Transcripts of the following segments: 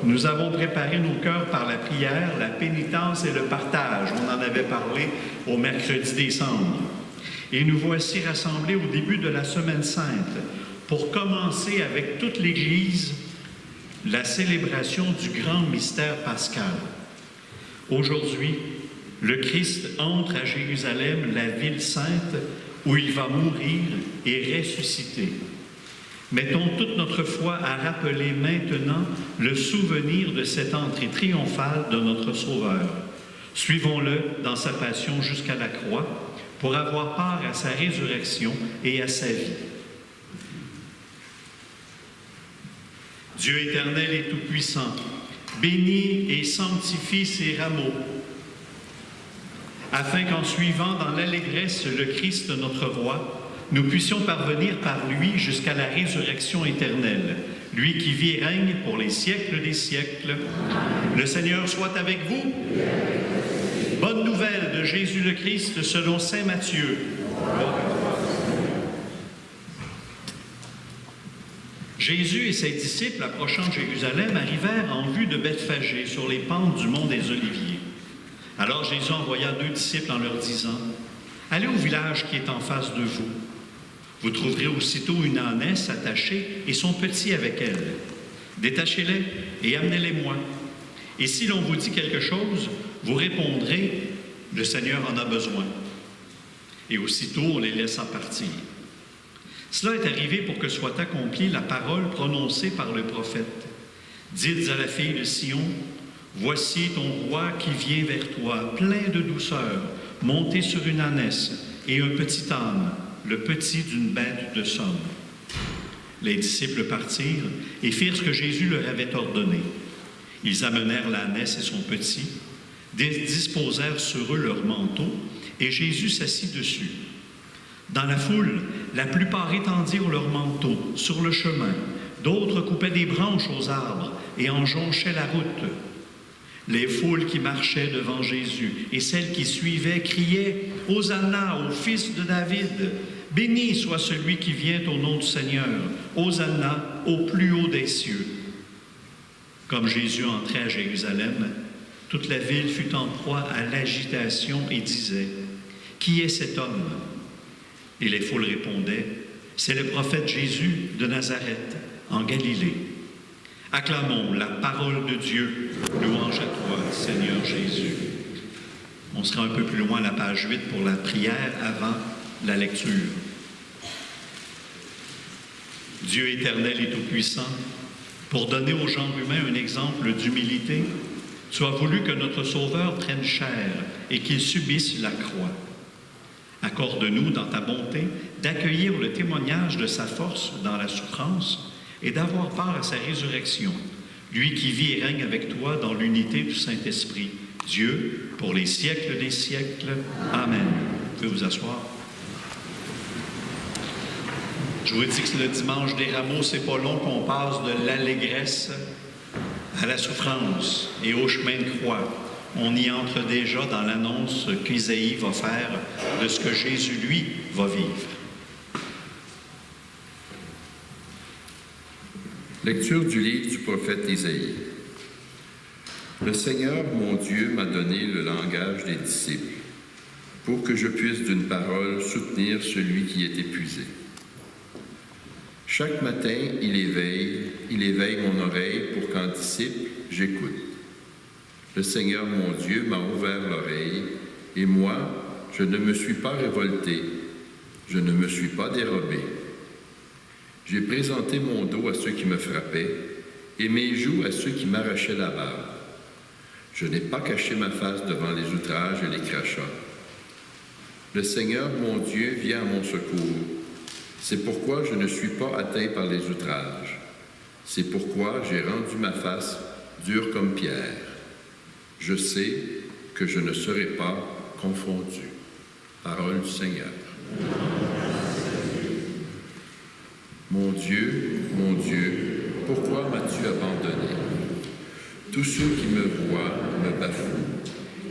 Nous avons préparé nos cœurs par la prière, la pénitence et le partage. On en avait parlé au mercredi décembre. Et nous voici rassemblés au début de la Semaine Sainte pour commencer avec toute l'Église la célébration du grand mystère pascal. Aujourd'hui, le Christ entre à Jérusalem, la ville sainte, où il va mourir et ressusciter. Mettons toute notre foi à rappeler maintenant le souvenir de cette entrée triomphale de notre Sauveur. Suivons-le dans sa passion jusqu'à la croix pour avoir part à sa résurrection et à sa vie. Dieu éternel et tout-puissant, bénis et sanctifie ces rameaux, afin qu'en suivant dans l'allégresse le Christ notre Roi, nous puissions parvenir par lui jusqu'à la résurrection éternelle, lui qui vit et règne pour les siècles des siècles. Le Seigneur soit avec vous. Bonne nouvelle de Jésus le Christ selon saint Matthieu. Jésus et ses disciples, approchant de Jérusalem, arrivèrent en vue de Bethphagée, sur les pentes du mont des Oliviers. Alors Jésus envoya 2 disciples en leur disant, « Allez au village qui est en face de vous. Vous trouverez aussitôt une ânesse attachée et son petit avec elle. Détachez-les et amenez-les-moi. Et si l'on vous dit quelque chose, vous répondrez, « Le Seigneur en a besoin. » Et aussitôt on les laissa partir. Cela est arrivé pour que soit accomplie la parole prononcée par le prophète. Dites à la fille de Sion, « Voici ton roi qui vient vers toi, plein de douceur, monté sur une ânesse et un petit âne, le petit d'une bête de somme. » Les disciples partirent et firent ce que Jésus leur avait ordonné. Ils amenèrent l'ânesse et son petit, disposèrent sur eux leurs manteaux, et Jésus s'assit dessus. Dans la foule, la plupart étendirent leurs manteaux sur le chemin, d'autres coupaient des branches aux arbres et en jonchaient la route. Les foules qui marchaient devant Jésus et celles qui suivaient criaient « Hosanna au Fils de David! Béni soit celui qui vient au nom du Seigneur! Hosanna au plus haut des cieux! » Comme Jésus entrait à Jérusalem, toute la ville fut en proie à l'agitation et disait « Qui est cet homme? Et les foules répondaient, c'est le prophète Jésus de Nazareth, en Galilée. Acclamons la parole de Dieu. Louange à toi, Seigneur Jésus. On sera un peu plus loin à la page 8 pour la prière avant la lecture. Dieu éternel et tout-puissant, pour donner au genre humain un exemple d'humilité, tu as voulu que notre Sauveur prenne chair et qu'il subisse la croix. Accorde-nous, dans ta bonté, d'accueillir le témoignage de sa force dans la souffrance et d'avoir part à sa résurrection, lui qui vit et règne avec toi dans l'unité du Saint-Esprit, Dieu, pour les siècles des siècles. Amen. Vous pouvez vous asseoir. Je vous dis que le dimanche des rameaux, c'est pas long qu'on passe de l'allégresse à la souffrance et au chemin de croix. On y entre déjà dans l'annonce qu'Isaïe va faire de ce que Jésus, lui, va vivre. Lecture du livre du prophète Isaïe. Le Seigneur, mon Dieu, m'a donné le langage des disciples, pour que je puisse d'une parole soutenir celui qui est épuisé. Chaque matin, il éveille mon oreille pour qu'en disciple, j'écoute. Le Seigneur, mon Dieu, m'a ouvert l'oreille, et moi, je ne me suis pas révolté, je ne me suis pas dérobé. J'ai présenté mon dos à ceux qui me frappaient, et mes joues à ceux qui m'arrachaient la barbe. Je n'ai pas caché ma face devant les outrages et les crachats. Le Seigneur, mon Dieu, vient à mon secours. C'est pourquoi je ne suis pas atteint par les outrages. C'est pourquoi j'ai rendu ma face dure comme pierre. Je sais que je ne serai pas confondu. Parole du Seigneur. Mon Dieu, pourquoi m'as-tu abandonné? Tous ceux qui me voient me bafouent.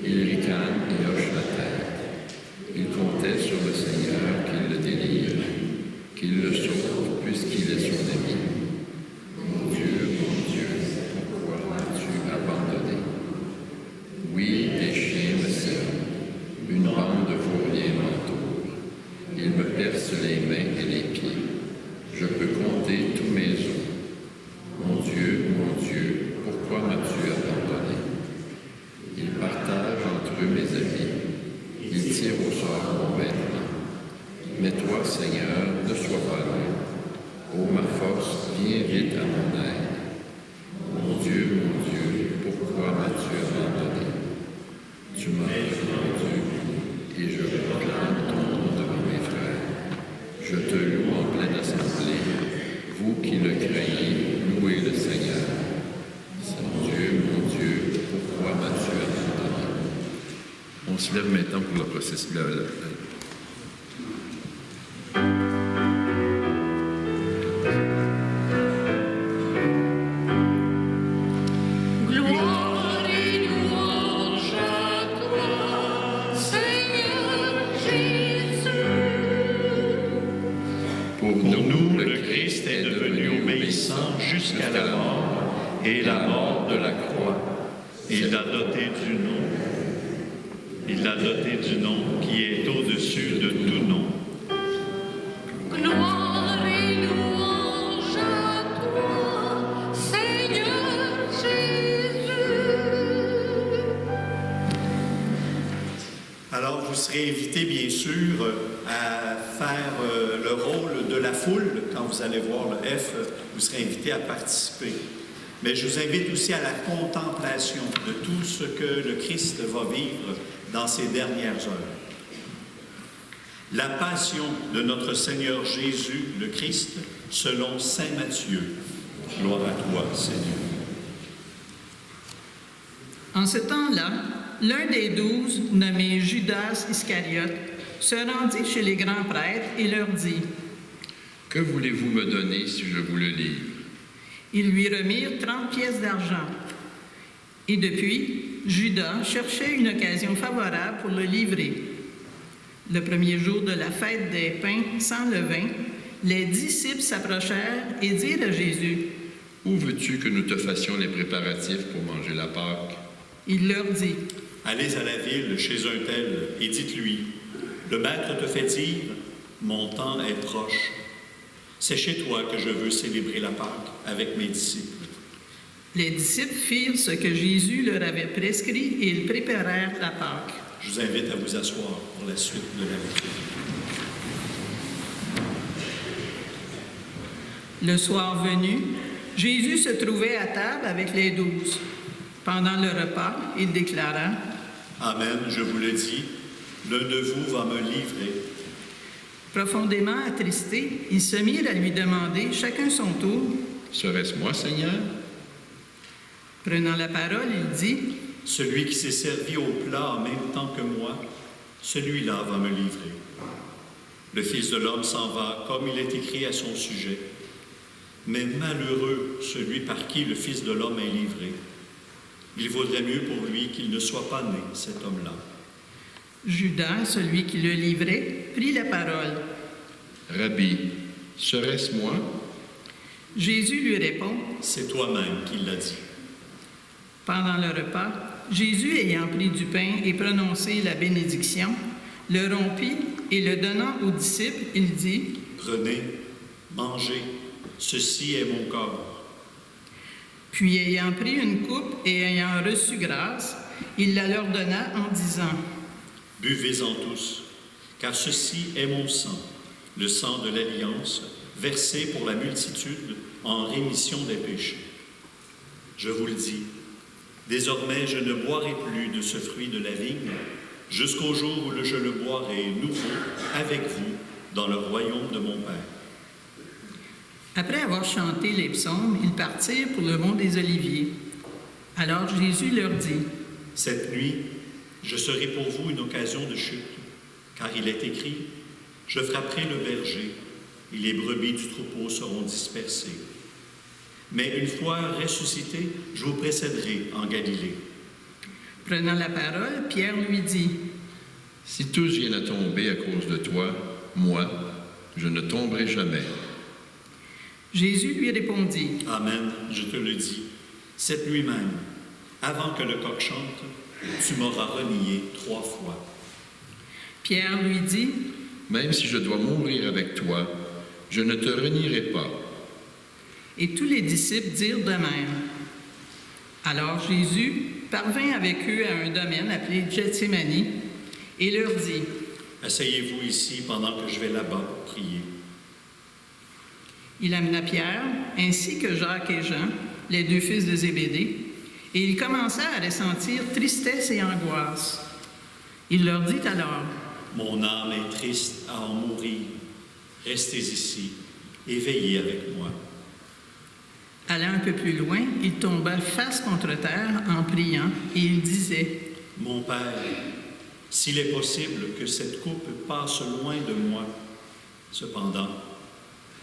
Ils ricanent et hochent la tête. Ils comptaient sur le Seigneur qu'il le délivre, qu'il le sauve puisqu'il est son ami. Mon Dieu, pourquoi m'as-tu abandonné? Oui, des chiens me servent, une bande de fourriers m'entoure. Ils me percent les mains et les pieds. Je peux compter tous mes os. Mon Dieu, pourquoi m'as-tu abandonné? Ils partagent entre eux mes habits. Ils tirent au sort mon vêtement. Mais toi, Seigneur, ne sois pas loin. Ô ma force, viens vite à mon aide. Mon Dieu, pourquoi m'as-tu abandonné? Tu m'as répondu et je proclame ton nom devant mes frères. Je te loue en pleine assemblée. Vous qui le craignez, louez le Seigneur. Mon Dieu, pourquoi m'as-tu abandonné? On se lève maintenant pour le processus. Jusqu'à la mort et la mort de la croix. Il l'a doté du nom. Il l'a doté du nom qui est au-dessus de tout nom. Gloire et louange à toi, Seigneur Jésus. Alors, vous serez invité, bien sûr, à faire le rôle de la foule. Quand vous allez voir le F, vous serez invité à participer. Mais je vous invite aussi à la contemplation de tout ce que le Christ va vivre dans ces dernières heures. La passion de notre Seigneur Jésus, le Christ, selon saint Matthieu. Gloire à toi, Seigneur. En ce temps-là, l'un des 12, nommé Judas Iscariote, se rendit chez les grands prêtres et leur dit: « Que voulez-vous me donner si je vous le livre? » Ils lui remirent 30 pièces d'argent. Et depuis, Judas cherchait une occasion favorable pour le livrer. Le premier jour de la fête des pains sans levain, les disciples s'approchèrent et dirent à Jésus: « Où veux-tu que nous te fassions les préparatifs pour manger la Pâque? » Il leur dit: « Allez à la ville chez un tel et dites-lui: Le Maître te fait dire, mon temps est proche. C'est chez toi que je veux célébrer la Pâque avec mes disciples. Les disciples firent ce que Jésus leur avait prescrit et ils préparèrent la Pâque. Je vous invite à vous asseoir pour la suite de la lecture. Le soir venu, Jésus se trouvait à table avec les 12. Pendant le repas, il déclara, « Amen, je vous le dis, l'un de vous va me livrer. » Profondément attristés, ils se mirent à lui demander, chacun son tour. « Serait-ce moi, Seigneur? » Prenant la parole, il dit, « Celui qui s'est servi au plat en même temps que moi, celui-là va me livrer. Le Fils de l'homme s'en va, comme il est écrit à son sujet. Mais malheureux celui par qui le Fils de l'homme est livré. Il vaudrait mieux pour lui qu'il ne soit pas né, cet homme-là. » Judas, celui qui le livrait, prit la parole. « Rabbi, serait-ce moi? » Jésus lui répond, « C'est toi-même qui l'as dit. » Pendant le repas, Jésus, ayant pris du pain et prononcé la bénédiction, le rompit et le donnant aux disciples, il dit, « Prenez, mangez, ceci est mon corps. » Puis, ayant pris une coupe et ayant reçu grâce, il la leur donna en disant, « Buvez-en tous, car ceci est mon sang, le sang de l'Alliance, versé pour la multitude en rémission des péchés. Je vous le dis, désormais je ne boirai plus de ce fruit de la vigne, jusqu'au jour où je le boirai nouveau avec vous dans le royaume de mon Père. » Après avoir chanté les psaumes, ils partirent pour le mont des Oliviers. Alors Jésus leur dit, « Cette nuit, je serai pour vous une occasion de chute, car il est écrit, je frapperai le berger, et les brebis du troupeau seront dispersées. Mais une fois ressuscité, je vous précéderai en Galilée. » Prenant la parole, Pierre lui dit, « Si tous viennent à tomber à cause de toi, moi, je ne tomberai jamais. » Jésus lui répondit, « Amen, je te le dis, cette nuit même, avant que le coq chante, tu m'auras renié 3 fois. » Pierre lui dit, « Même si je dois mourir avec toi, je ne te renierai pas. » Et tous les disciples dirent de même. Alors Jésus parvint avec eux à un domaine appelé Gethsémani et leur dit, « Asseyez-vous ici pendant que je vais là-bas prier. » Il amena Pierre, ainsi que Jacques et Jean, les 2 fils de Zébédée, et il commença à ressentir tristesse et angoisse. Il leur dit alors, « Mon âme est triste à en mourir. Restez ici et veillez avec moi. » Allant un peu plus loin, il tomba face contre terre en priant, et il disait, « Mon Père, s'il est possible que cette coupe passe loin de moi, cependant,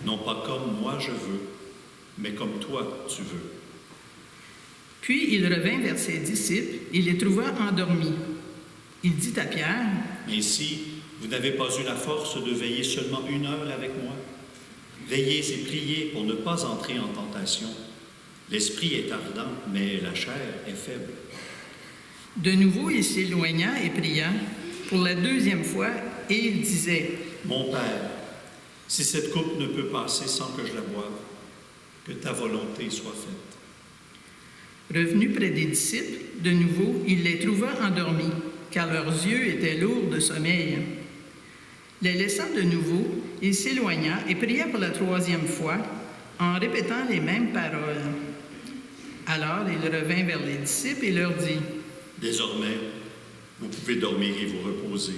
non pas comme moi je veux, mais comme toi tu veux. » Puis il revint vers ses disciples et les trouva endormis. Il dit à Pierre, « Ainsi, vous n'avez pas eu la force de veiller seulement 1 heure avec moi? Veillez et priez pour ne pas entrer en tentation. L'esprit est ardent, mais la chair est faible. » De nouveau, il s'éloigna et pria pour la 2e fois, et il disait, « Mon Père, si cette coupe ne peut passer sans que je la boive, que ta volonté soit faite. » Revenu près des disciples, de nouveau, il les trouva endormis, car leurs yeux étaient lourds de sommeil. Les laissant de nouveau, il s'éloigna et pria pour la 3e fois, en répétant les mêmes paroles. Alors il revint vers les disciples et leur dit, « Désormais, vous pouvez dormir et vous reposer.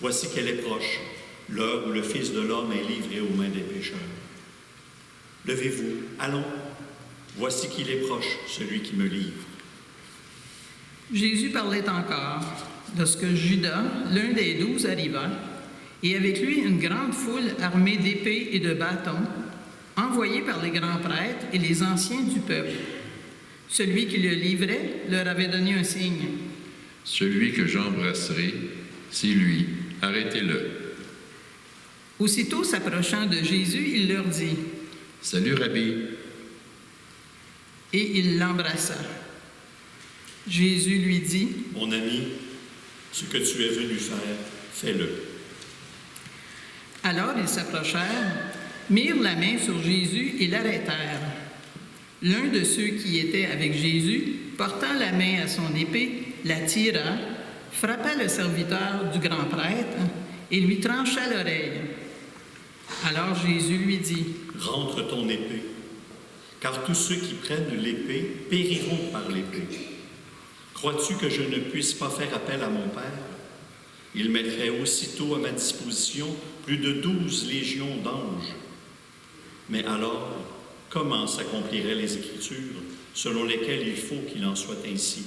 Voici qu'elle est proche, l'heure où le Fils de l'homme est livré aux mains des pécheurs. Levez-vous, allons. Voici qu'il est proche, celui qui me livre. » Jésus parlait encore, lorsque Judas, l'un des 12, arriva, et avec lui une grande foule armée d'épées et de bâtons, envoyée par les grands prêtres et les anciens du peuple. Celui qui le livrait leur avait donné un signe. « Celui que j'embrasserai, c'est lui, arrêtez-le. » Aussitôt s'approchant de Jésus, il leur dit, « Salut, Rabbi. » Et il l'embrassa. Jésus lui dit, « Mon ami, Ce que tu es venu faire, fais-le. » Alors ils s'approchèrent, mirent la main sur Jésus et l'arrêtèrent. L'un de ceux qui étaient avec Jésus, portant la main à son épée, la tira, frappa le serviteur du grand prêtre et lui trancha l'oreille. Alors Jésus lui dit, « Rentre ton épée, car tous ceux qui prennent l'épée périront par l'épée. Crois-tu que je ne puisse pas faire appel à mon Père? Il mettrait aussitôt à ma disposition plus de 12 légions d'anges. Mais alors, comment s'accompliraient les Écritures selon lesquelles il faut qu'il en soit ainsi? »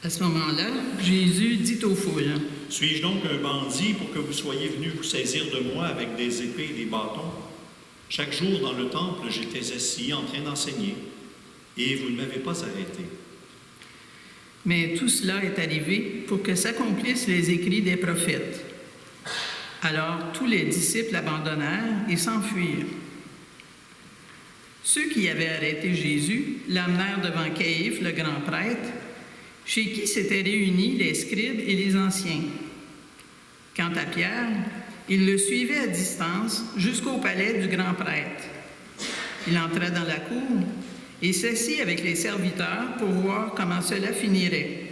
À ce moment-là, Jésus dit aux foules, « Suis-je donc un bandit pour que vous soyez venus vous saisir de moi avec des épées et des bâtons? Chaque jour dans le temple, j'étais assis en train d'enseigner, et vous ne m'avez pas arrêté. » Mais tout cela est arrivé pour que s'accomplissent les écrits des prophètes. Alors tous les disciples abandonnèrent et s'enfuirent. Ceux qui avaient arrêté Jésus l'amenèrent devant Caïphe, le grand prêtre, chez qui s'étaient réunis les scribes et les anciens. Quant à Pierre, il le suivait à distance jusqu'au palais du grand prêtre. Il entra dans la cour et s'assit avec les serviteurs pour voir comment cela finirait.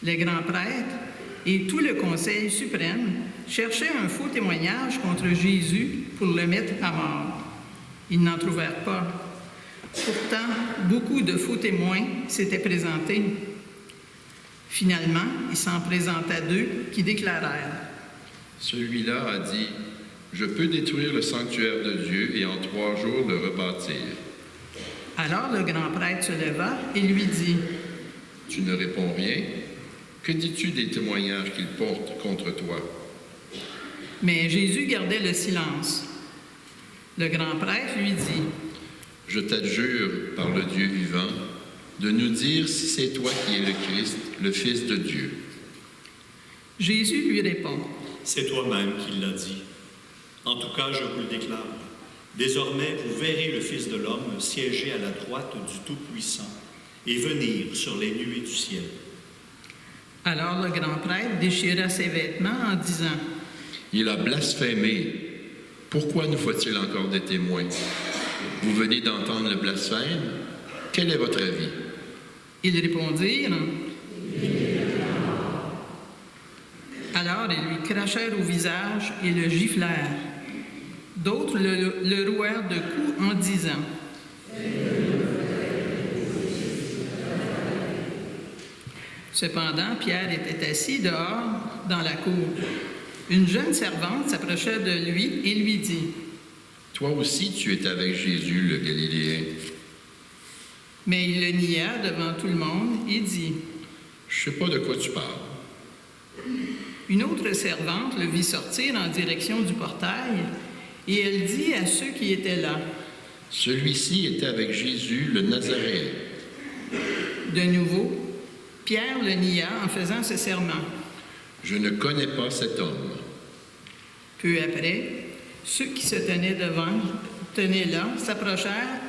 Le grand prêtre et tout le conseil suprême cherchaient un faux témoignage contre Jésus pour le mettre à mort. Ils n'en trouvèrent pas. Pourtant, beaucoup de faux témoins s'étaient présentés. Finalement, il s'en présenta 2 qui déclarèrent, « Celui-là a dit, je peux détruire le sanctuaire de Dieu et en 3 jours le rebâtir. » Alors le grand prêtre se leva et lui dit, « Tu ne réponds rien? Que dis-tu des témoignages qu'il porte contre toi? » Mais Jésus gardait le silence. Le grand prêtre lui dit, « Je t'adjure par le Dieu vivant de nous dire si c'est toi qui es le Christ, le Fils de Dieu. » Jésus lui répond, « C'est toi-même qui l'as dit. En tout cas, je vous le déclare. Désormais, vous verrez le Fils de l'homme siéger à la droite du Tout-Puissant et venir sur les nuées du ciel. » Alors le grand prêtre déchira ses vêtements en disant, « Il a blasphémé. Pourquoi nous faut-il encore des témoins? Vous venez d'entendre le blasphème? Quel est votre avis? » Ils répondirent, alors ils lui crachèrent au visage et le giflèrent. D'autres le rouèrent de coups en disant, Cependant, Pierre était assis dehors dans la cour. Une jeune servante s'approcha de lui et lui dit, « Toi aussi tu es avec Jésus le Galiléen. » Mais il le nia devant tout le monde et dit, « Je ne sais pas de quoi tu parles. » Une autre servante le vit sortir en direction du portail, et elle dit à ceux qui étaient là, « Celui-ci était avec Jésus le Nazaréen. » De nouveau, Pierre le nia en faisant ce serment. « Je ne connais pas cet homme. » Peu après, ceux qui se tenaient là s'approchèrent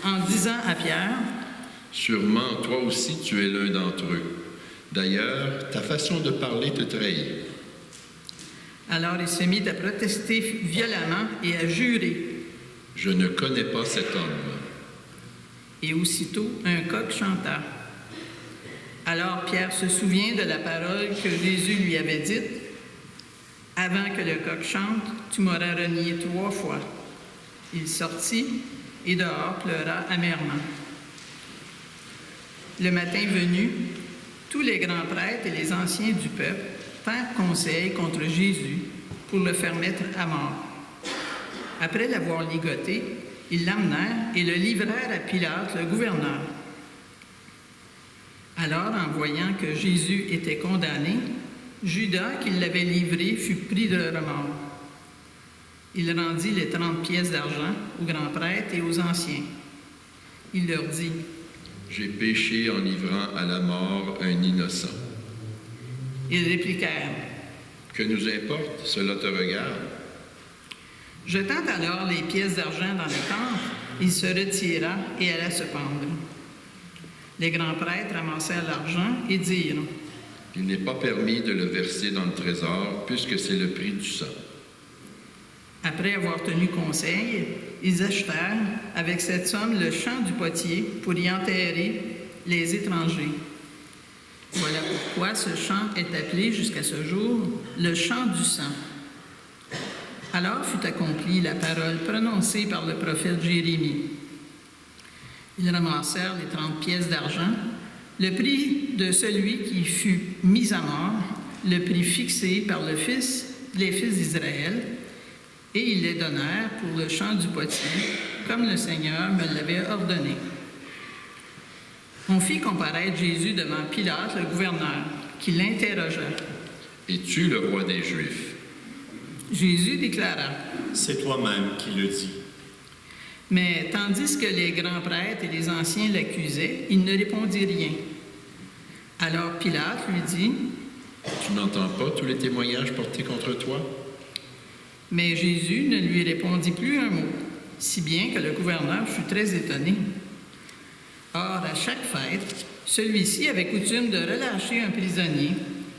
en disant à Pierre, « Sûrement, toi aussi tu es l'un d'entre eux. D'ailleurs, ta façon de parler te trahit. » Alors il se mit à protester violemment et à jurer. « Je ne connais pas cet homme. » Et aussitôt, un coq chanta. Alors Pierre se souvient de la parole que Jésus lui avait dite, « Avant que le coq chante, tu m'auras renié 3 fois. » Il sortit et dehors pleura amèrement. Le matin venu, tous les grands prêtres et les anciens du peuple tinrent conseil contre Jésus pour le faire mettre à mort. Après l'avoir ligoté, ils l'amenèrent et le livrèrent à Pilate, le gouverneur. Alors, en voyant que Jésus était condamné, Judas, qui l'avait livré, fut pris de remords. Il rendit les 30 pièces d'argent aux grands prêtres et aux anciens. Il leur dit, « J'ai péché en livrant à la mort un innocent. » Ils répliquèrent, « Que nous importe, cela te regarde. » Jetant alors les pièces d'argent dans le temple, il se retira et alla se pendre. Les grands prêtres ramassèrent l'argent et dirent, « Il n'est pas permis de le verser dans le trésor, puisque c'est le prix du sang. Après avoir tenu conseil, ils achetèrent avec cette somme le champ du potier pour y enterrer les étrangers. Voilà pourquoi ce champ est appelé jusqu'à ce jour le champ du sang. Alors fut accomplie la parole prononcée par le prophète Jérémie. Ils ramassèrent les 30 pièces d'argent, le prix de celui qui fut mis à mort, le prix fixé par les fils d'Israël, et ils les donnèrent pour le champ du potier, comme le Seigneur me l'avait ordonné. On fit comparaître Jésus devant Pilate, le gouverneur, qui l'interrogea. « Es-tu le roi des Juifs? » Jésus déclara. C'est toi-même qui le dis. Mais tandis que les grands prêtres et les anciens l'accusaient, il ne répondit rien. Alors Pilate lui dit, Tu n'entends pas tous les témoignages portés contre toi? mais Jésus ne lui répondit plus un mot, si bien que le gouverneur fut très étonné. Or, à chaque fête, celui-ci avait coutume de relâcher un prisonnier,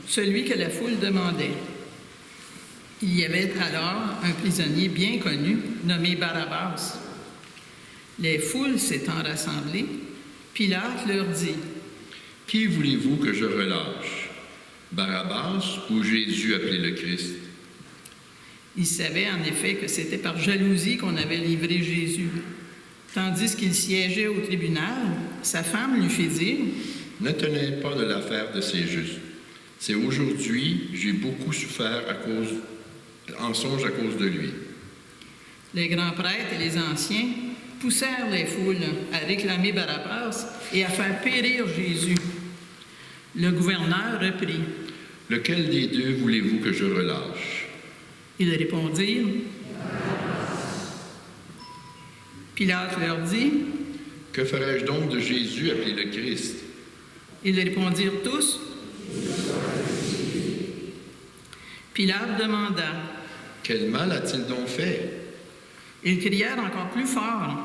celui que la foule demandait. Il y avait alors un prisonnier bien connu, nommé Barabbas. Les foules s'étant rassemblées, Pilate leur dit, « Qui voulez-vous que je relâche? Barabbas ou Jésus appelé le Christ? » Il savait en effet que c'était par jalousie qu'on avait livré Jésus. Tandis qu'il siégeait au tribunal, sa femme lui fit dire, « Ne tenez pas de l'affaire de ces justes. C'est aujourd'hui, j'ai beaucoup souffert en songe à cause de lui. » Les grands prêtres et les anciens poussèrent les foules à réclamer Barabbas et à faire périr Jésus. Le gouverneur reprit. « Lequel des deux voulez-vous que je relâche? » Ils répondirent. Pilate leur dit. « Que ferais-je donc de Jésus appelé le Christ? » Ils répondirent tous. Pilate demanda. « Quel mal a-t-il donc fait? » Ils crièrent encore plus fort.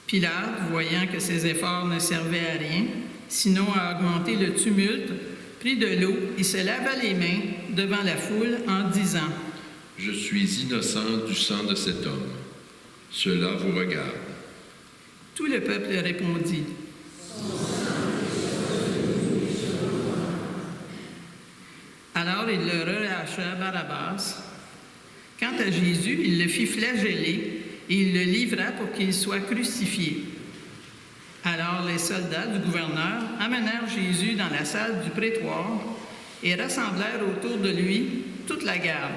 Pilate, voyant que ses efforts ne servaient à rien, sinon à augmenter le tumulte, prit de l'eau et se lava les mains devant la foule en disant, « Je suis innocent du sang de cet homme. Cela vous regarde. » Tout le peuple répondit. Alors il le relâcha Barabbas. Quant à Jésus, il le fit flageller et il le livra pour qu'il soit crucifié. Alors les soldats du gouverneur amenèrent Jésus dans la salle du prétoire et rassemblèrent autour de lui toute la garde.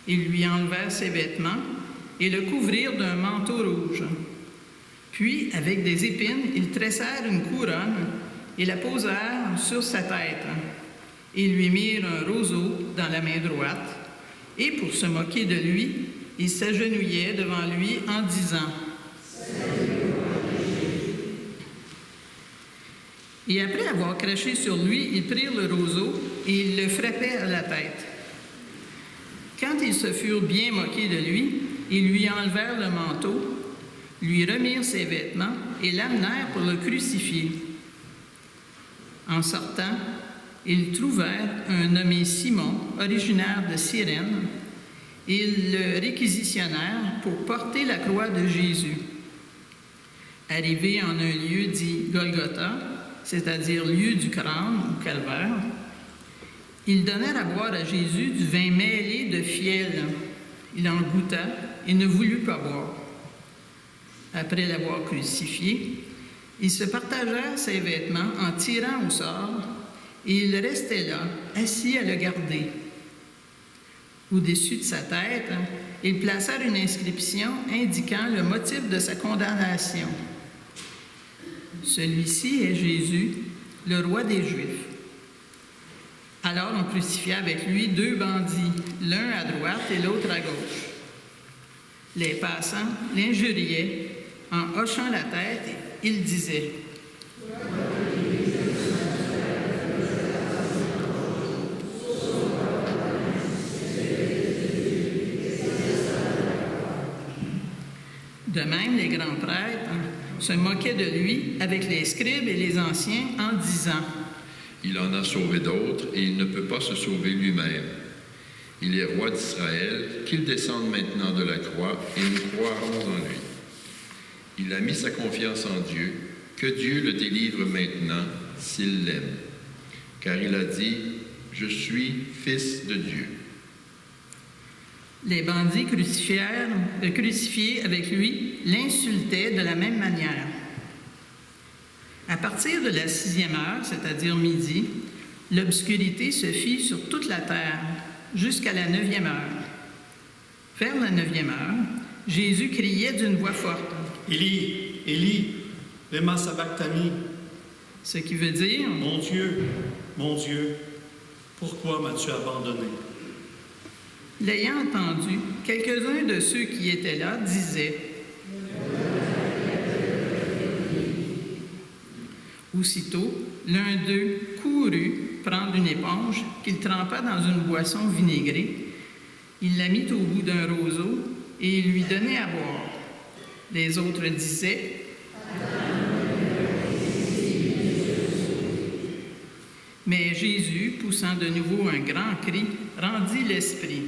Ils lui enlevèrent ses vêtements et le couvrirent d'un manteau rouge. Puis, avec des épines, ils tressèrent une couronne et la posèrent sur sa tête. Ils lui mirent un roseau dans la main droite et, pour se moquer de lui, ils s'agenouillaient devant lui en disant « Et après avoir craché sur lui, ils prirent le roseau et ils le frappaient à la tête. Quand ils se furent bien moqués de lui, ils lui enlevèrent le manteau, lui remirent ses vêtements et l'amenèrent pour le crucifier. En sortant, ils trouvèrent un nommé Simon, originaire de Cyrène, et ils le réquisitionnèrent pour porter la croix de Jésus. Arrivé en un lieu dit Golgotha, c'est-à-dire lieu du crâne ou calvaire, ils donnèrent à boire à Jésus du vin mêlé de fiel. Il en goûta et ne voulut pas boire. Après l'avoir crucifié, ils se partagèrent ses vêtements en tirant au sort, et il restait là, assis à le garder. Au-dessus de sa tête, ils placèrent une inscription indiquant le motif de sa condamnation. Celui-ci est Jésus, le roi des Juifs. Alors on crucifia avec lui 2 bandits, l'un à droite et l'autre à gauche. Les passants l'injuriaient en hochant la tête, ils disaient De même, les grands prêtres se moquaient de lui avec les scribes et les anciens en disant: Il en a sauvé d'autres et il ne peut pas se sauver lui-même. Il est roi d'Israël, qu'il descende maintenant de la croix et nous croirons en lui. Il a mis sa confiance en Dieu, que Dieu le délivre maintenant s'il l'aime. Car il a dit: Je suis fils de Dieu. Les bandits crucifiés avec lui l'insultaient de la même manière. À partir de la 6e heure, c'est-à-dire midi, l'obscurité se fit sur toute la terre jusqu'à la 9e heure. Vers la 9e heure, Jésus criait d'une voix forte: Élie, Élie, lema sabachthani. Ce qui veut dire: Mon Dieu, pourquoi m'as-tu abandonné? L'ayant entendu, quelques-uns de ceux qui étaient là disaient: Aussitôt, l'un d'eux courut prendre une éponge qu'il trempa dans une boisson vinaigrée. Il la mit au bout d'un roseau et il lui donnait à boire. Les autres disaient: Mais Jésus, poussant de nouveau un grand cri, rendit l'esprit.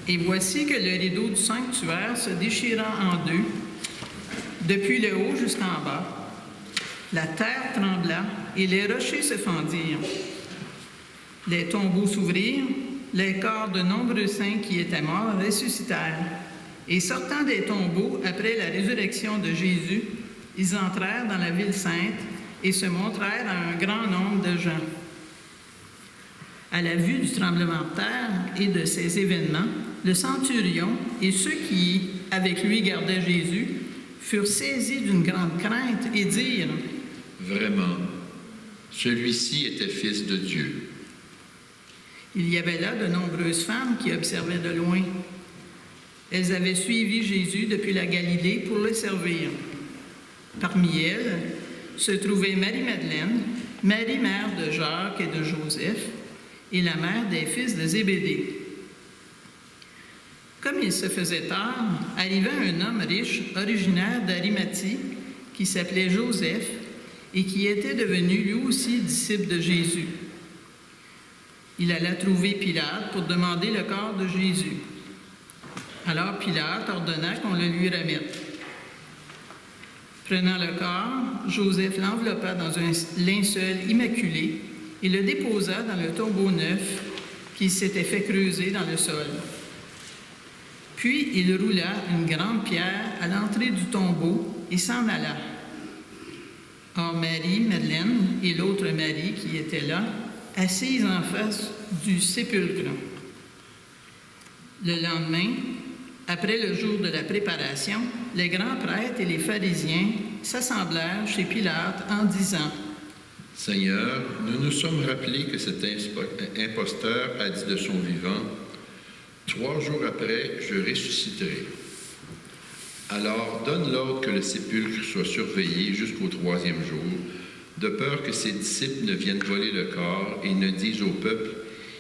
Et voici que le rideau du sanctuaire se déchira en deux, depuis le haut jusqu'en bas. La terre trembla et les rochers se fendirent. Les tombeaux s'ouvrirent, les corps de nombreux saints qui étaient morts ressuscitèrent. Et sortant des tombeaux après la résurrection de Jésus, ils entrèrent dans la ville sainte et se montrèrent à un grand nombre de gens. À la vue du tremblement de terre et de ces événements, le centurion et ceux qui, avec lui, gardaient Jésus, furent saisis d'une grande crainte et dirent: Vraiment, celui-ci était fils de Dieu. Il y avait là de nombreuses femmes qui observaient de loin. Elles avaient suivi Jésus depuis la Galilée pour le servir. Parmi elles se trouvaient Marie-Madeleine, Marie, mère de Jacques et de Joseph, et la mère des fils de Zébédée. Comme il se faisait tard, arriva un homme riche, originaire d'Arimathie, qui s'appelait Joseph, et qui était devenu lui aussi disciple de Jésus. Il alla trouver Pilate pour demander le corps de Jésus. Alors Pilate ordonna qu'on le lui remette. Prenant le corps, Joseph l'enveloppa dans un linceul immaculé et le déposa dans le tombeau neuf qu'il s'était fait creuser dans le sol. Puis il roula une grande pierre à l'entrée du tombeau et s'en alla. Or Marie, Madeleine et l'autre Marie qui était là, assises en face du sépulcre. Le lendemain, après le jour de la préparation, les grands prêtres et les pharisiens s'assemblèrent chez Pilate en disant: Seigneur, nous nous sommes rappelés que cet imposteur a dit de son vivant: 3 jours après, je ressusciterai. Alors donne l'ordre que le sépulcre soit surveillé jusqu'au 3e jour, de peur que ses disciples ne viennent voler le corps et ne disent au peuple: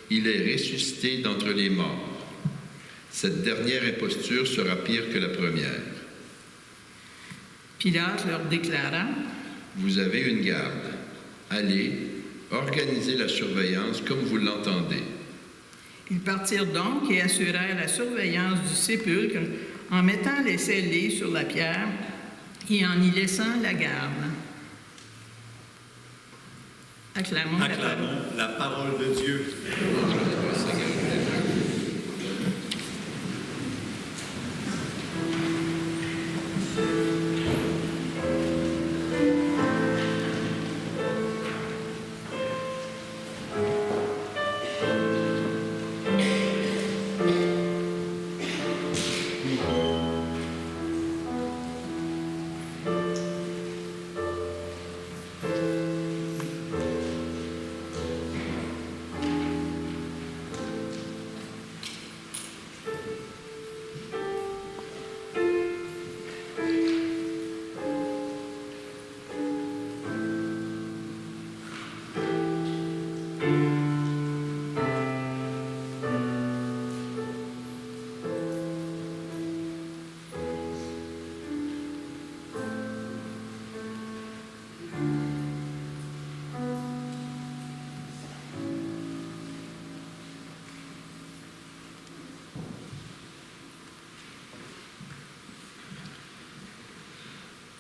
il est ressuscité d'entre les morts. Cette dernière imposture sera pire que la première. Pilate leur déclara: Vous avez une garde. Allez, organisez la surveillance comme vous l'entendez. Ils partirent donc et assurèrent la surveillance du sépulcre en mettant les scellés sur la pierre et en y laissant la garde. Acclamons la parole. Acclamons la parole de Dieu. Louange à toi, Seigneur Jésus.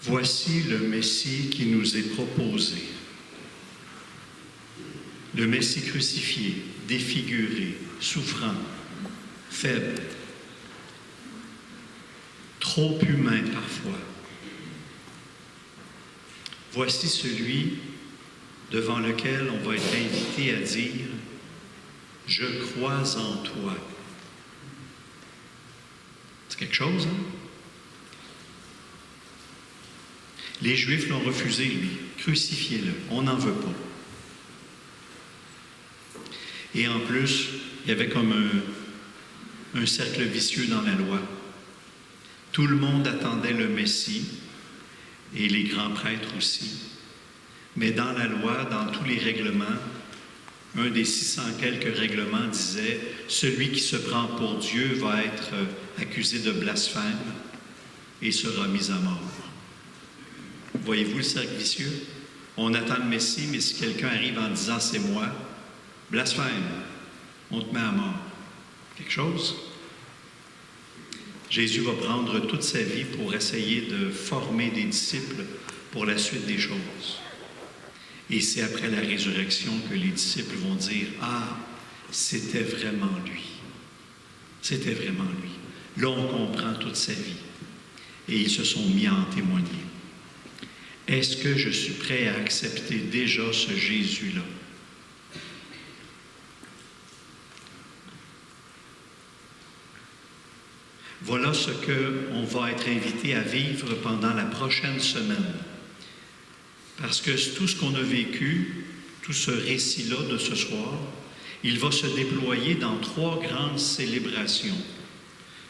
Voici le Messie qui nous est proposé. Le Messie crucifié, défiguré, souffrant, faible, trop humain parfois. Voici celui devant lequel on va être invité à dire « Je crois en toi ». C'est quelque chose, hein? Les Juifs l'ont refusé, lui. Crucifiez-le. On n'en veut pas. Et en plus, il y avait comme un cercle vicieux dans la loi. Tout le monde attendait le Messie, et les grands prêtres aussi. Mais dans la loi, dans tous les règlements, un des 600 quelques règlements disait « Celui qui se prend pour Dieu va être accusé de blasphème et sera mis à mort. » Voyez-vous le cercle vicieux? On attend le Messie, mais si quelqu'un arrive en disant « c'est moi », blasphème, on te met à mort. Quelque chose? Jésus va prendre toute sa vie pour essayer de former des disciples pour la suite des choses. Et c'est après la résurrection que les disciples vont dire « Ah, c'était vraiment lui. C'était vraiment lui. » Là, on comprend toute sa vie. Et ils se sont mis à en témoigner. Est-ce que je suis prêt à accepter déjà ce Jésus-là? Voilà ce qu'on va être invité à vivre pendant la prochaine semaine. Parce que tout ce qu'on a vécu, tout ce récit-là de ce soir, il va se déployer dans 3 grandes célébrations.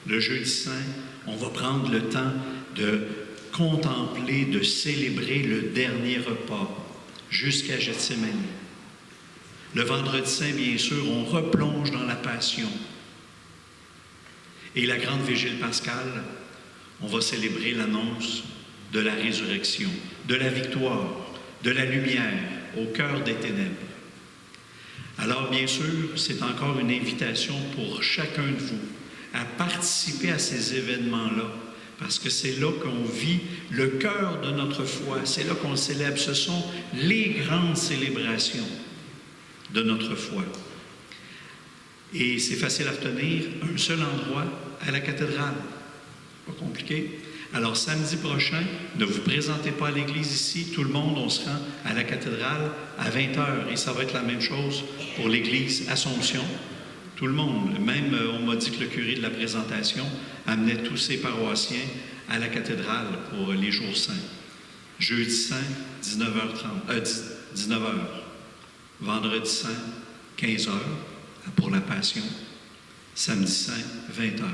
Le Jeudi Saint, on va prendre le temps de contempler, de célébrer le dernier repas jusqu'à Gethsémani. Le Vendredi Saint, bien sûr, on replonge dans la Passion. Et la grande vigile pascale, on va célébrer l'annonce de la résurrection, de la victoire, de la lumière au cœur des ténèbres. Alors, bien sûr, c'est encore une invitation pour chacun de vous à participer à ces événements-là, parce que c'est là qu'on vit le cœur de notre foi, c'est là qu'on célèbre. Ce sont les grandes célébrations de notre foi. Et c'est facile à retenir, un seul endroit, à la cathédrale. Pas compliqué. Alors, samedi prochain, ne vous présentez pas à l'église ici. Tout le monde, on se rend à la cathédrale à 20h. Et ça va être la même chose pour l'église Assomption. Tout le monde. Même, on m'a dit que le curé de la présentation amenait tous ses paroissiens à la cathédrale pour les jours saints. Jeudi saint, 19h. Vendredi saint, 15h pour la Passion. Samedi saint, 20h.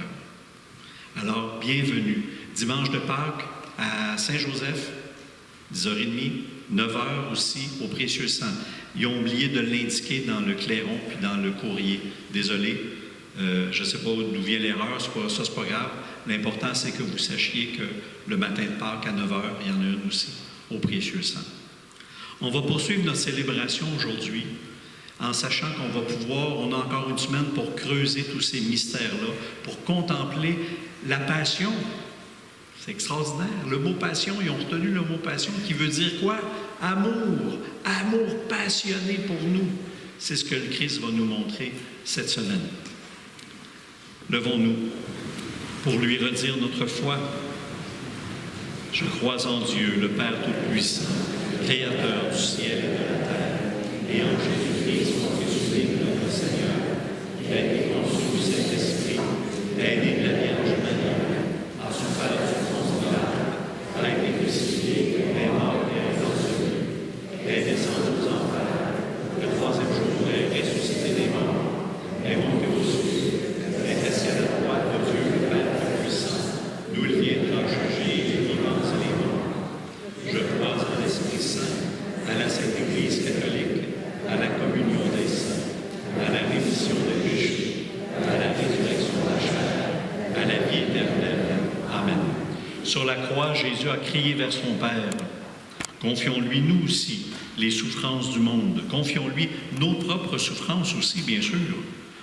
Alors, bienvenue. Dimanche de Pâques à Saint-Joseph, 10h30, 9h aussi au Précieux Sang. Ils ont oublié de l'indiquer dans le clairon puis dans le courrier. Désolé, je ne sais pas d'où vient l'erreur, c'est pas grave. L'important, c'est que vous sachiez que le matin de Pâques à 9h, il y en a une aussi, au Précieux Sang. On va poursuivre notre célébration aujourd'hui en sachant qu'on va pouvoir, on a encore une semaine pour creuser tous ces mystères-là, pour contempler la Passion. C'est extraordinaire. Le mot passion, ils ont retenu le mot passion qui veut dire quoi? Amour. Amour passionné pour nous. C'est ce que le Christ va nous montrer cette semaine. Levons-nous pour lui redire notre foi. Je crois en Dieu, le Père Tout-Puissant, Créateur du ciel et de la terre, et en Jésus-Christ, son Fils unique, notre Seigneur, qui a été conçu du Saint-Esprit, est né de la Vierge Marie, a souffert du Ponce Pilate, a été crucifié, est mort et est enseveli, est descendu aux enfers, le troisième jour est ressuscité des morts, est monté aux cieux, est assis à la droite de Dieu, le Père Tout-Puissant, d'où il viendra juger les vivants et les morts. Je crois en l'Esprit Saint, à la Sainte Église catholique, à la communion des saints, à la rémission des péchés, à la résurrection de la chair, à la vie éternelle. Amen. Sur la croix, Jésus a crié vers son Père. Confions-lui, nous aussi, les souffrances du monde. Confions-lui nos propres souffrances aussi, bien sûr.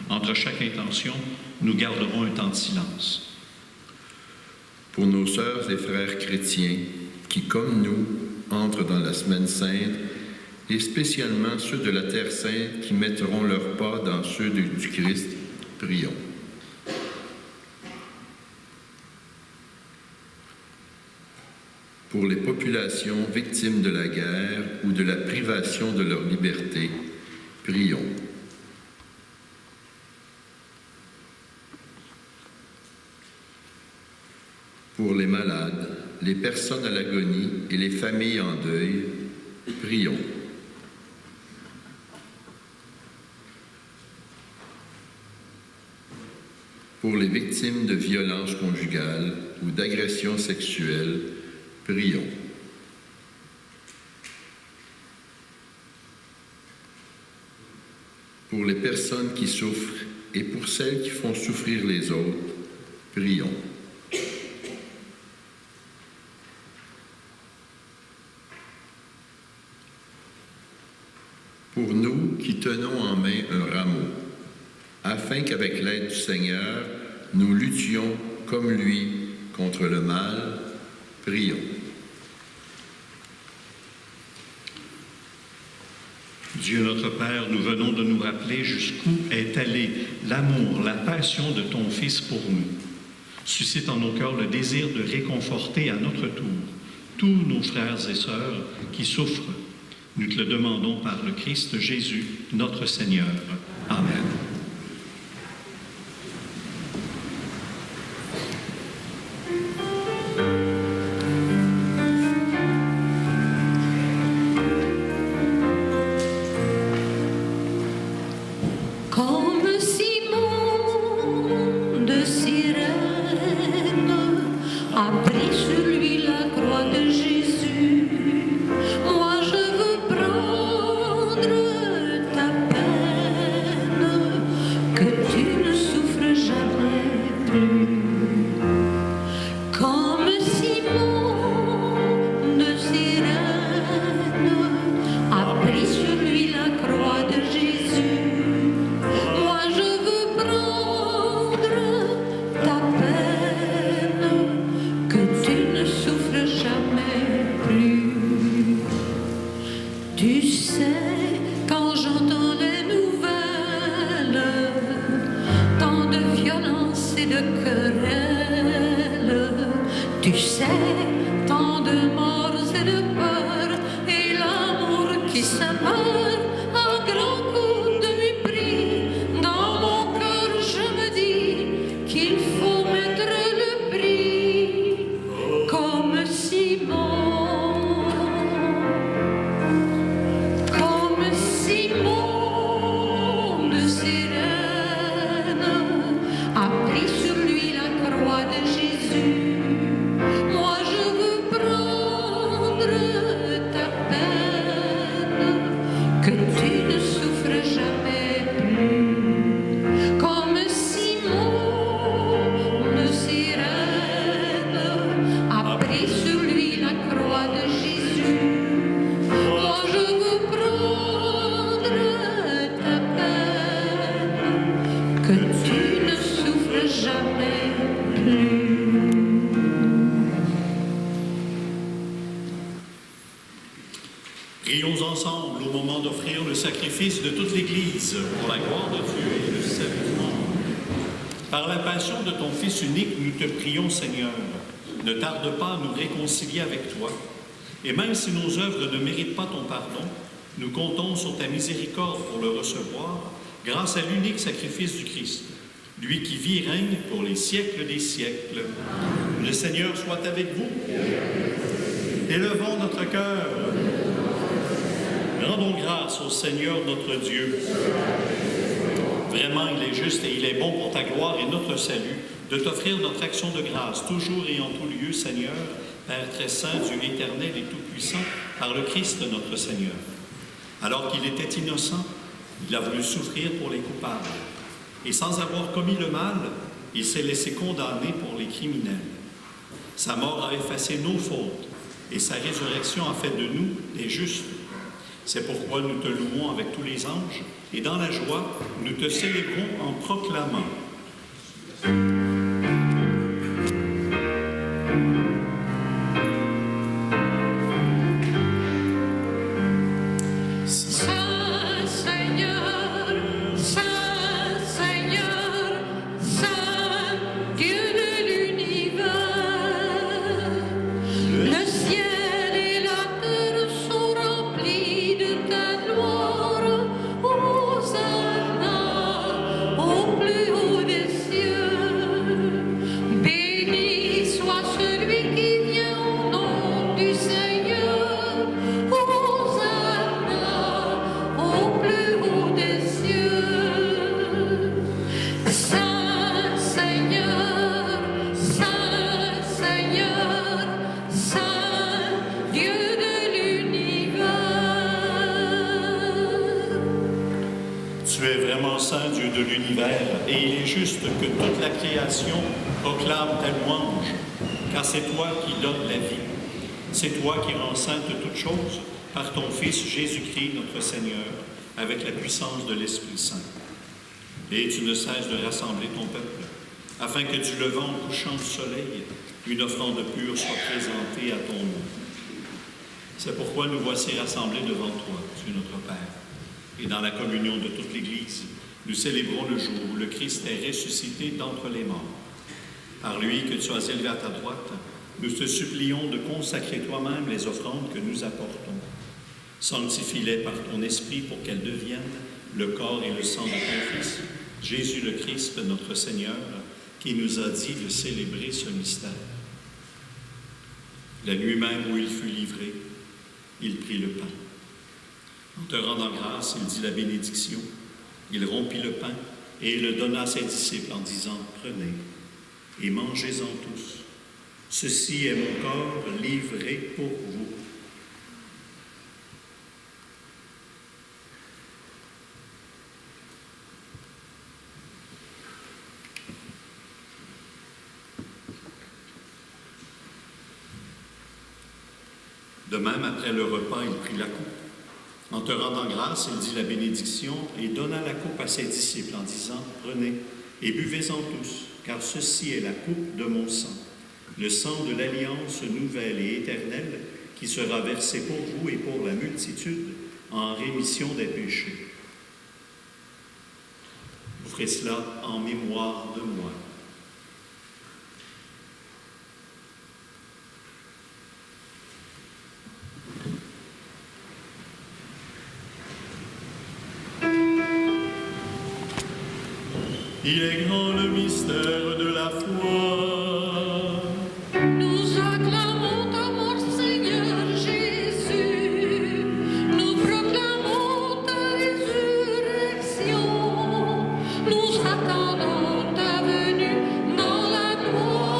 Entre chaque intention, nous garderons un temps de silence. Pour nos sœurs et frères chrétiens qui, comme nous, entrent dans la Semaine Sainte, et spécialement ceux de la Terre Sainte qui mettront leurs pas dans ceux du Christ, prions. Pour les populations victimes de la guerre ou de la privation de leur liberté, prions. Pour les malades, les personnes à l'agonie et les familles en deuil, prions. Pour les victimes de violences conjugales ou d'agressions sexuelles, prions. Pour les personnes qui souffrent et pour celles qui font souffrir les autres, prions. Pour nous qui tenons en main un rameau, afin qu'avec l'aide du Seigneur, nous luttions comme lui contre le mal, prions. Dieu notre Père, nous venons de nous rappeler jusqu'où est allé l'amour, la passion de ton Fils pour nous. Suscite en nos cœurs le désir de réconforter à notre tour tous nos frères et sœurs qui souffrent. Nous te le demandons par le Christ Jésus, notre Seigneur. Amen. Comme Simon de Cyrène a pris sur lui la croix de Jésus, moi je veux prendre ta peine, que tu ne souffres jamais plus. Comme Simon de Cyrène a pris sur lui la croix de Jésus, moi je veux prendre ta peine, que tu ne souffres jamais plus. Tu sais, quand j'entends les nouvelles, tant de violence et de querelles, tu sais, tant de morts et de peur, et l'amour qui se meurt à grands coups de mépris. Dans mon cœur je me dis qu'il faut mettre le prix, comme Simon de Cyrène a pris sur lui la croix de Jésus. Moi je veux prendre ta peine, que ensemble au moment d'offrir le sacrifice de toute l'Église pour la gloire de Dieu et le salut du monde. Par la passion de ton Fils unique, nous te prions, Seigneur, ne tarde pas à nous réconcilier avec toi. Et même si nos œuvres ne méritent pas ton pardon, nous comptons sur ta miséricorde pour le recevoir, grâce à l'unique sacrifice du Christ, lui qui vit et règne pour les siècles des siècles. Le Seigneur soit avec vous. Élevons notre cœur. Rendons grâce au Seigneur notre Dieu. Vraiment, il est juste et il est bon pour ta gloire et notre salut de t'offrir notre action de grâce, toujours et en tout lieu, Seigneur, Père très saint, Dieu éternel et tout-puissant, par le Christ notre Seigneur. Alors qu'il était innocent, il a voulu souffrir pour les coupables. Et sans avoir commis le mal, il s'est laissé condamner pour les criminels. Sa mort a effacé nos fautes et sa résurrection a fait de nous des justes. C'est pourquoi nous te louons avec tous les anges et dans la joie, nous te célébrons en proclamant. Saint Seigneur, Saint Seigneur, Saint Dieu de l'univers, le ciel et la terre sont remplis de ta gloire. Hosanna au plus haut des cieux. Béni soit celui qui vient au nom du Seigneur. Hosanna au plus haut des cieux. Saint Seigneur, Saint Seigneur, Saint Dieu de l'univers. Tu es vraiment saint, Dieu de l'univers, et il est juste que toute la création proclame ta louange, car c'est toi qui donnes la vie. C'est toi qui rends sainte toutes choses par ton Fils Jésus-Christ, notre Seigneur, avec la puissance de l'Esprit Saint. Et tu ne cesses de rassembler ton peuple, afin que du levant au couchant du soleil, une offrande pure soit présentée à ton nom. C'est pourquoi nous voici rassemblés devant toi, Dieu notre Père. Et dans la communion de toute l'Église, nous célébrons le jour où le Christ est ressuscité d'entre les morts. Par lui que tu as élevé à ta droite, nous te supplions de consacrer toi-même les offrandes que nous apportons. Sanctifie-les par ton Esprit pour qu'elles deviennent le corps et le sang de ton Fils, Jésus le Christ, notre Seigneur, qui nous a dit de célébrer ce mystère. La nuit même où il fut livré, il prit le pain. En te rendant grâce, il dit la bénédiction. Il rompit le pain et le donna à ses disciples en disant « Prenez et mangez-en tous. Ceci est mon corps livré pour vous. » De même, après le repas, il prit la coupe. En te rendant grâce, il dit la bénédiction et donna la coupe à ses disciples en disant « Prenez et buvez-en tous, car ceci est la coupe de mon sang, le sang de l'alliance nouvelle et éternelle qui sera versé pour vous et pour la multitude en rémission des péchés. Vous ferez cela en mémoire de moi. » Il est grand le mystère de la foi. Nous acclamons ta mort, Seigneur Jésus. Nous proclamons ta résurrection. Nous attendons ta venue dans la gloire.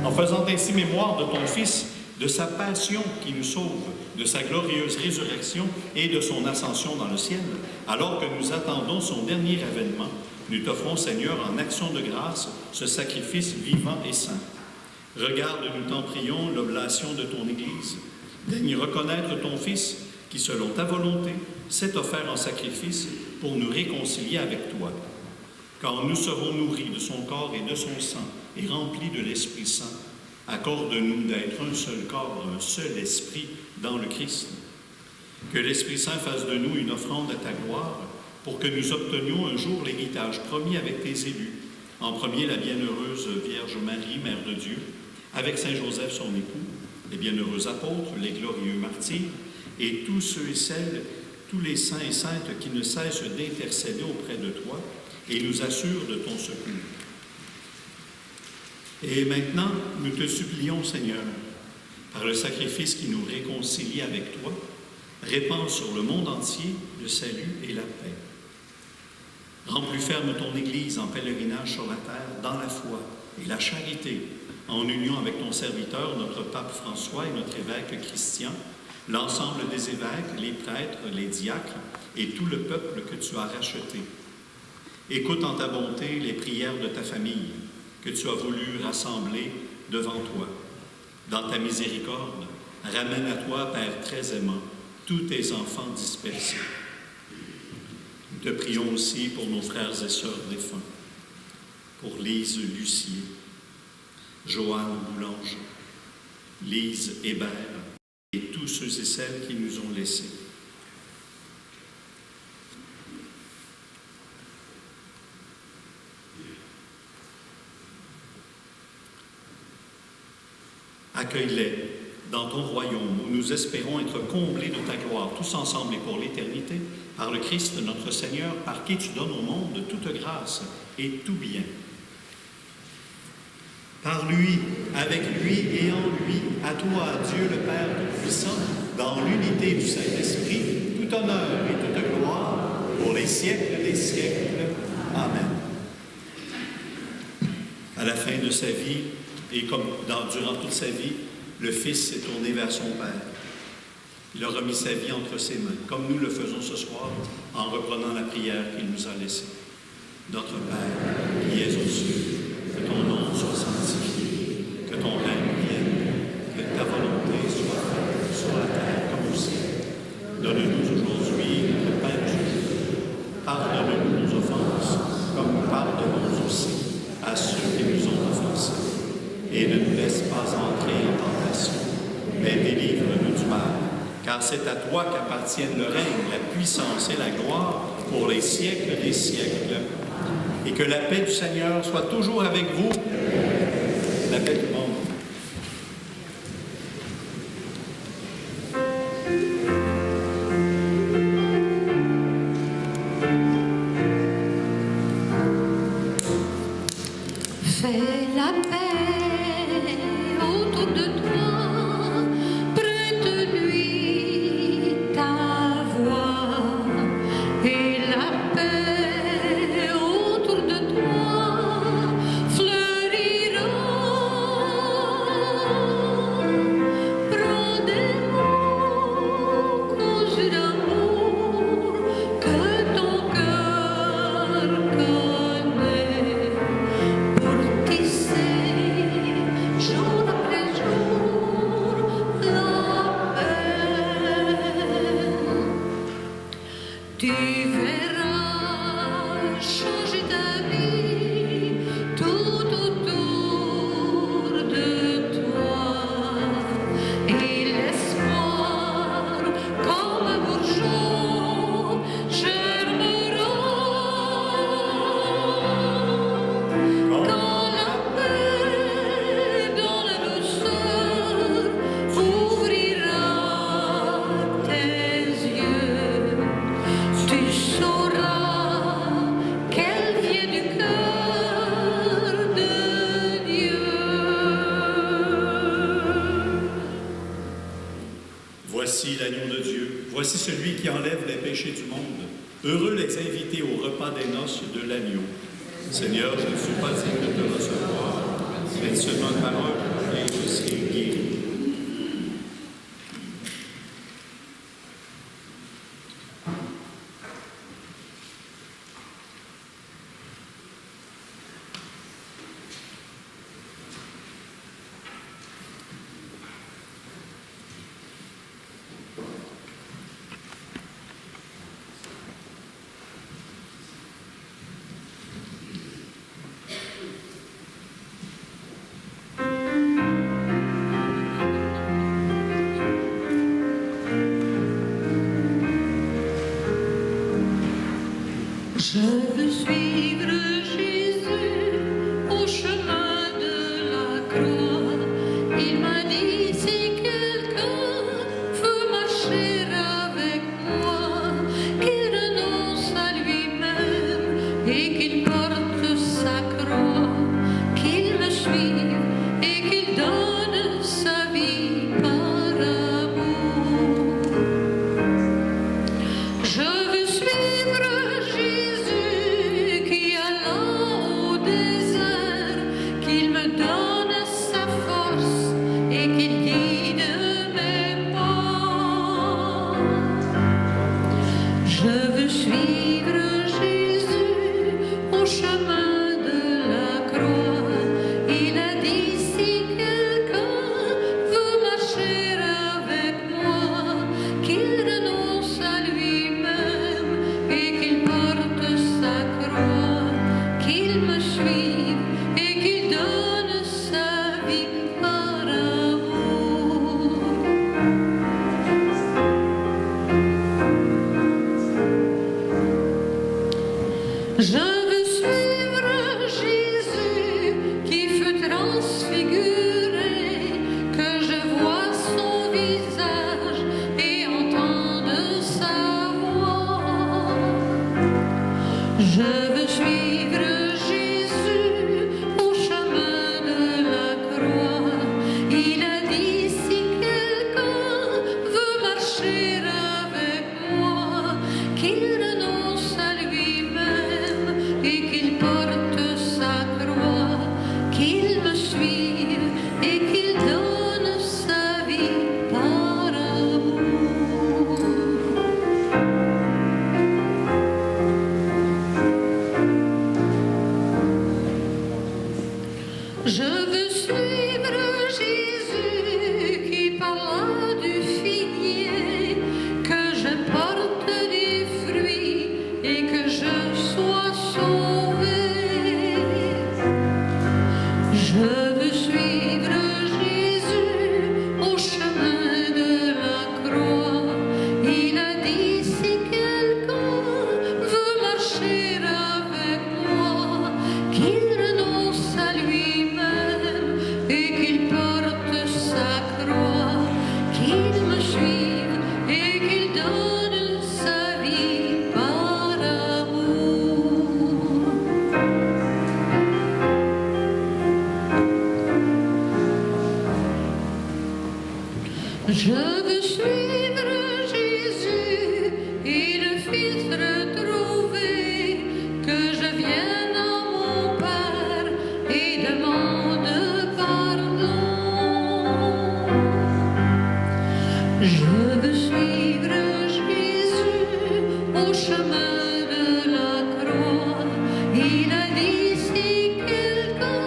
En faisant ainsi mémoire de ton Fils, de sa passion qui nous sauve, de sa glorieuse résurrection et de son ascension dans le ciel, alors que nous attendons son dernier avènement, nous t'offrons, Seigneur, en action de grâce, ce sacrifice vivant et saint. Regarde, nous t'en prions, l'oblation de ton Église. Daigne reconnaître ton Fils, qui, selon ta volonté, s'est offert en sacrifice pour nous réconcilier avec toi. Quand nous serons nourris de son corps et de son sang et remplis de l'Esprit Saint, Accorde-nous d'être un seul corps, un seul esprit dans le Christ. Que l'Esprit Saint fasse de nous une offrande à ta gloire pour que nous obtenions un jour l'héritage promis avec tes élus. En premier, la bienheureuse Vierge Marie, Mère de Dieu, avec Saint Joseph, son époux, les bienheureux apôtres, les glorieux martyrs, et tous ceux et celles, tous les saints et saintes qui ne cessent d'intercéder auprès de toi et nous assurent de ton secours. Et maintenant, nous te supplions, Seigneur, par le sacrifice qui nous réconcilie avec toi, répands sur le monde entier le salut et la paix. Rends plus ferme ton Église en pèlerinage sur la terre, dans la foi et la charité, en union avec ton serviteur, notre pape François et notre évêque Christian, l'ensemble des évêques, les prêtres, les diacres et tout le peuple que tu as racheté. Écoute en ta bonté les prières de ta famille que tu as voulu rassembler devant toi. Dans ta miséricorde, ramène à toi, Père très aimant, tous tes enfants dispersés. Nous te prions aussi pour nos frères et sœurs défunts, pour Lise Lucier, Joanne Boulanger, Lise Hébert et tous ceux et celles qui nous ont laissés. Accueille-les dans ton royaume où nous espérons être comblés de ta gloire, tous ensemble et pour l'éternité, par le Christ notre Seigneur, par qui tu donnes au monde toute grâce et tout bien. Par lui, avec lui et en lui, à toi, Dieu le Père Tout-Puissant, dans l'unité du Saint-Esprit, tout honneur et toute gloire, pour les siècles des siècles. Amen. À la fin de sa vie, et comme durant toute sa vie, le Fils s'est tourné vers son Père. Il a remis sa vie entre ses mains, comme nous le faisons ce soir, en reprenant la prière qu'il nous a laissée. Notre Père, qui es aux cieux, que ton nom soit sanctifié, que ton règne vienne, que ta volonté soit faite sur la terre comme au ciel. Donne-nous aujourd'hui notre pain du jour. Pardonne-nous nos offenses, comme nous pardonnons aussi à ceux qui nous ont offensés. Et ne nous laisse pas entrer en tentation, mais délivre-nous du mal. Car c'est à toi qu'appartiennent le règne, la puissance et la gloire pour les siècles des siècles. Et que la paix du Seigneur soit toujours avec vous. La paix du monde. Fais la paix autour de toi, prête-lui ta voix, et la paix autour de toi fleurira. Prends des mots, cause d'amour que ton cœur connaît. Pour tisser, jour après jour, la paix. Tu verras changer ta vie tout autour de toi. Et l'espoir, comme un bourgeon, germera. Quand la paix dans la douceur ouvrira tes yeux, tu sauras qu'elle vient du cœur de Dieu. Voici l'agneau de Dieu, voici celui qui enlève les péchés du monde. Heureux les invités au repas des noces de l'agneau. Seigneur, je ne suis pas digne de te recevoir, mais seulement une parole et je serai guéri. Je veux suivre Jésus et le Fils retrouver, que je vienne à mon Père et demande pardon. Je veux suivre Jésus au chemin de la croix. Il a dit si quelqu'un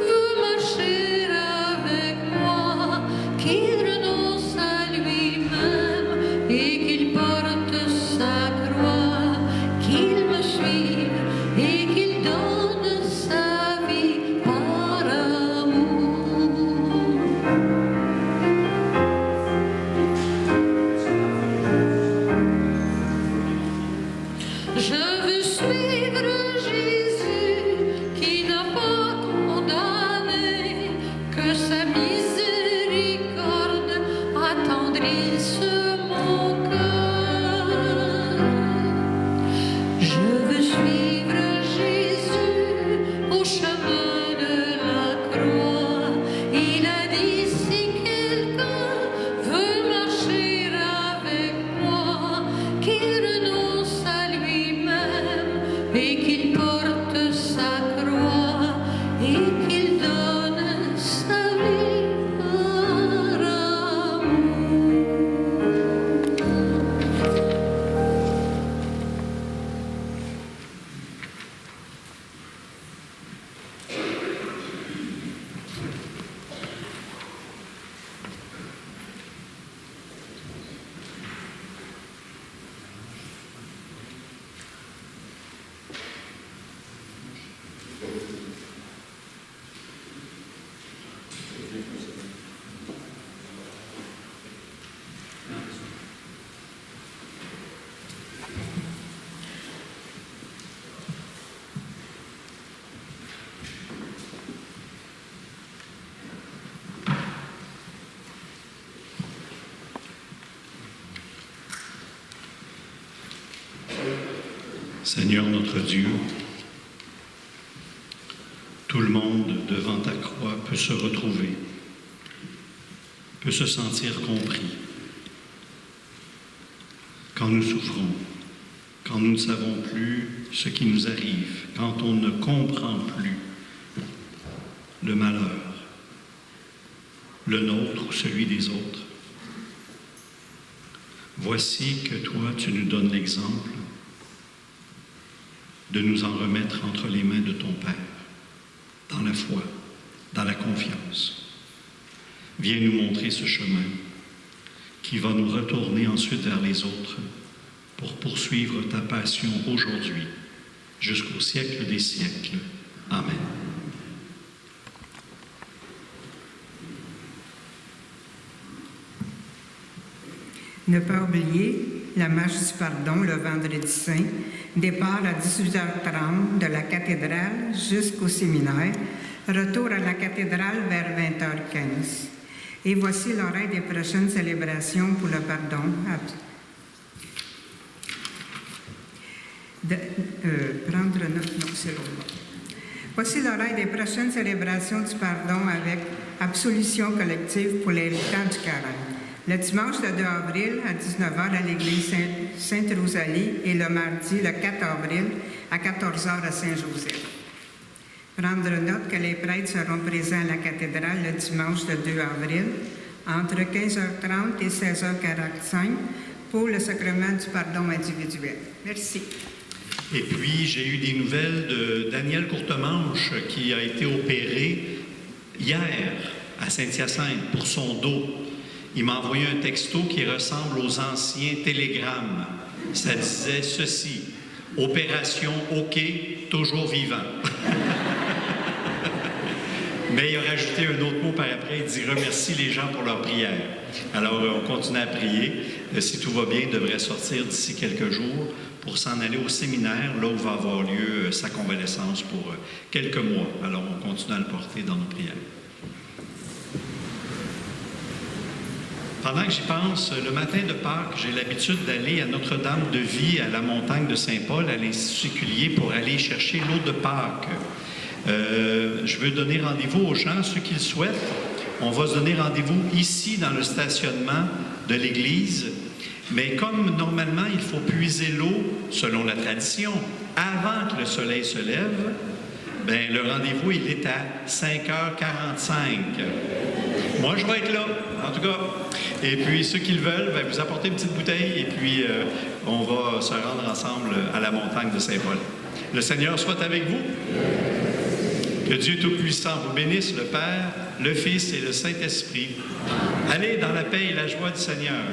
veut marcher avec moi, qu'il renonce à lui-même et qu'il porte sa croix, qu'il me suive et qu'il donne sa vie par amour. Je veux suivre Jésus qui n'a pas condamné, que sa miséricorde attendrisse mon cœur. Je veux suivre Jésus au chemin de la croix. Il a dit si quelqu'un veut marcher avec moi, qu'il renonce à lui-même et qu'il porte sa croix et qu'il donne sa vie par amour. Seigneur notre Dieu, tout le monde devant ta croix peut se retrouver, peut se sentir compris. Quand nous souffrons, quand nous ne savons plus ce qui nous arrive, quand on ne comprend plus le malheur, le nôtre ou celui des autres. Voici que toi, tu nous donnes l'exemple de nous en remettre entre les mains de ton Père, dans la foi, dans la confiance. Viens nous montrer ce chemin qui va nous retourner ensuite vers les autres pour poursuivre ta passion aujourd'hui, jusqu'au siècle des siècles. Amen. Ne pas oublier la marche du pardon le vendredi saint, départ à 18h30 de la cathédrale jusqu'au séminaire, retour à la cathédrale vers 20h15. Et voici l'horaire des prochaines célébrations pour le pardon. Voici l'horaire des prochaines célébrations du pardon avec absolution collective pour l'héritage du carême. Le dimanche le 2 avril à 19h à l'église Sainte-Rosalie et le mardi le 4 avril à 14h à Saint-Joseph. Prendre note que les prêtres seront présents à la cathédrale le dimanche le 2 avril entre 15h30 et 16h45 pour le sacrement du pardon individuel. Merci. Et puis, j'ai eu des nouvelles de Daniel Courtemanche qui a été opéré hier à Saint-Hyacinthe pour son dos. Il m'a envoyé un texto qui ressemble aux anciens télégrammes. Ça disait ceci: opération OK, toujours vivant. Mais il a rajouté un autre mot par après. Il dit remercie les gens pour leur prière. Alors, on continue à prier. Si tout va bien, il devrait sortir d'ici quelques jours pour s'en aller au séminaire, là où va avoir lieu sa convalescence pour quelques mois. Alors, on continue à le porter dans nos prières. Pendant que j'y pense, le matin de Pâques, j'ai l'habitude d'aller à Notre-Dame de Vie, à la montagne de Saint-Paul, à l'Institut séculier, pour aller chercher l'eau de Pâques. Je veux donner rendez-vous aux gens, ceux qui le souhaitent, on va se donner rendez-vous ici dans le stationnement de l'église. Mais comme normalement, il faut puiser l'eau, selon la tradition, avant que le soleil se lève, bien, le rendez-vous, il est à 5h45. Moi, je vais être là, en tout cas. Et puis, ceux qui le veulent, bien, vous apportez une petite bouteille et puis on va se rendre ensemble à la montagne de Saint-Paul. Le Seigneur soit avec vous. Que Dieu Tout-Puissant vous bénisse, le Père, le Fils et le Saint-Esprit. Allez dans la paix et la joie du Seigneur.